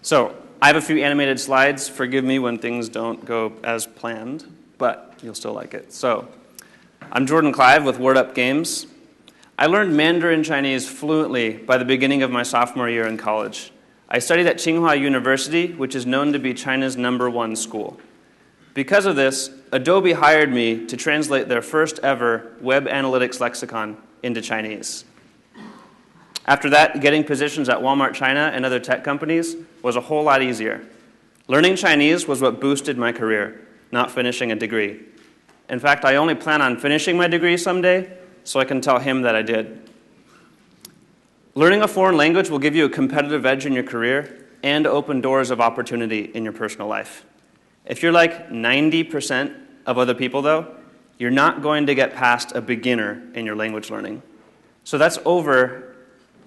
So I have a few animated slides. Forgive me when things don't go as planned, but you'll still like it. So I'm Jordan Clive with WordUp Games. I learned Mandarin Chinese fluently by the beginning of my sophomore year in college. I studied at Tsinghua University, which is known to be China's #1 school. Because of this, Adobe hired me to translate their first ever web analytics lexicon into Chinese. After that, getting positions at Walmart China and other tech companies was a whole lot easier. Learning Chinese was what boosted my career, not finishing a degree. In fact, I only plan on finishing my degree someday, so I can tell him that I did. Learning a foreign language will give you a competitive edge in your career and open doors of opportunity in your personal life. If you're like 90% of other people, though, you're not going to get past a beginner in your language learning. So that's over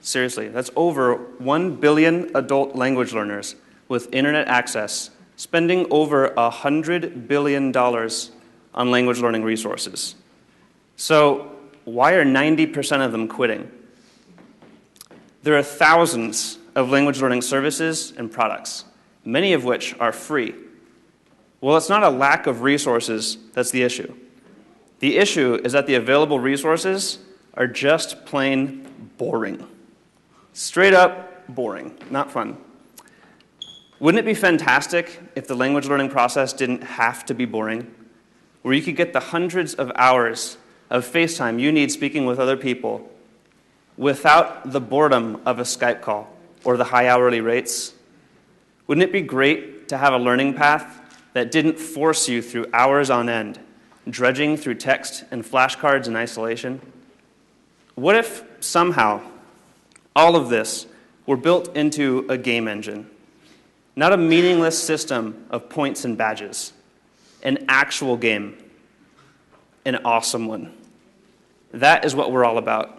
1 billion adult language learners with internet access spending over $100 billion on language learning resources. So why are 90% of them quitting? There are thousands of language learning services and products, many of which are free. Well, it's not a lack of resources that's the issue. The issue is that the available resources are just plain boring. Straight up boring, not fun. Wouldn't it be fantastic if the language learning process didn't have to be boring, where you could get the hundreds of hours of FaceTime you need speaking with other people without the boredom of a Skype call or the high hourly rates? Wouldn't it be great to have a learning path that didn't force you through hours on end, dredging through text and flashcards in isolation? What if somehow all of this were built into a game engine? Not a meaningless system of points and badges. An actual game. An awesome one. That is what we're all about.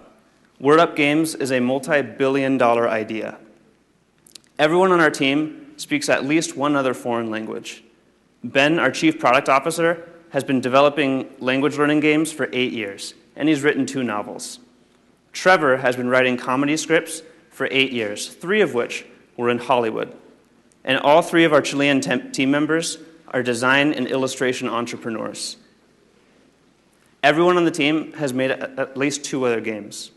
WordUp Games is a multi-billion-dollar idea. Everyone on our team speaks at least one other foreign language. Ben, our chief product officer, has been developing language learning games for 8 years, and he's written 2 novels. Trevor has been writing comedy scripts for 8 years, 3 of which were in Hollywood. And all 3 of our Chilean team members are design and illustration entrepreneurs. Everyone on the team has made at least 2 other games.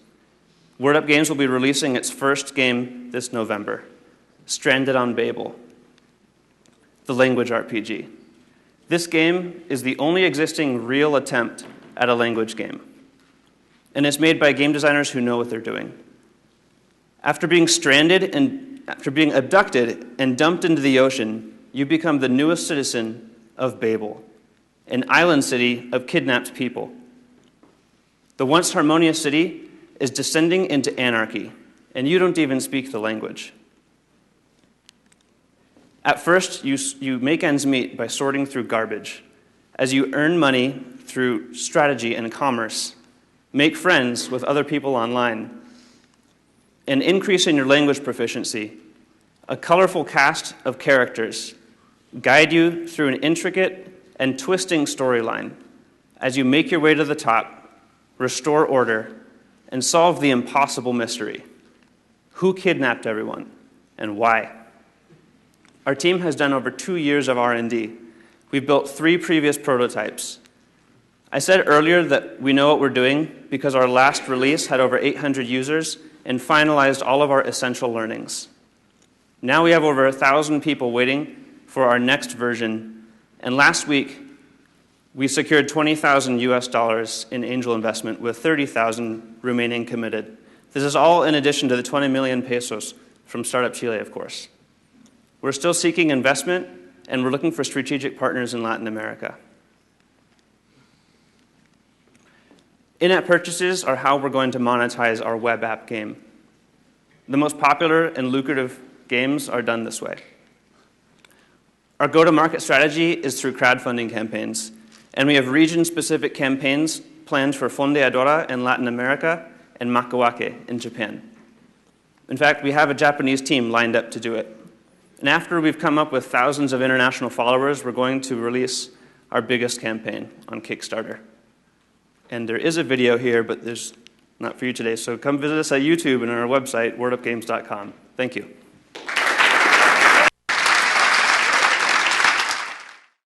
WordUp Games will be releasing its first game this November, Stranded on Babel, the language RPG. This game is the only existing real attempt at a language game, and it's made by game designers who know what they're doing. After being abducted and dumped into the ocean, you become the newest citizen of Babel, an island city of kidnapped people. The once harmonious city is descending into anarchy, and you don't even speak the language. At first, you make ends meet by sorting through garbage. As you earn money through strategy and commerce, make friends with other people online, and increase in your language proficiency, a colorful cast of characters guide you through an intricate and twisting storyline as you make your way to the top, restore order, and solve the impossible mystery. Who kidnapped everyone, and why? Our team has done over 2 years of R&D. We've built 3 previous prototypes. I said earlier that we know what we're doing because our last release had over 800 users and finalized all of our essential learnings. Now we have over 1,000 people waiting for our next version, and last week we secured $20,000 US in angel investment with 30,000 remaining committed. This is all in addition to the 20 million pesos from Startup Chile, of course. We're still seeking investment, and we're looking for strategic partners in Latin America. In-app purchases are how we're going to monetize our web app game. The most popular and lucrative games are done this way. Our go-to-market strategy is through crowdfunding campaigns, and we have region-specific campaigns planned for Fondeadora in Latin America and Makawake in Japan. In fact, we have a Japanese team lined up to do it. And after we've come up with thousands of international followers, we're going to release our biggest campaign on Kickstarter. And there is a video here, but there's not for you today. So come visit us at YouTube and on our website, wordupgames.com. Thank you.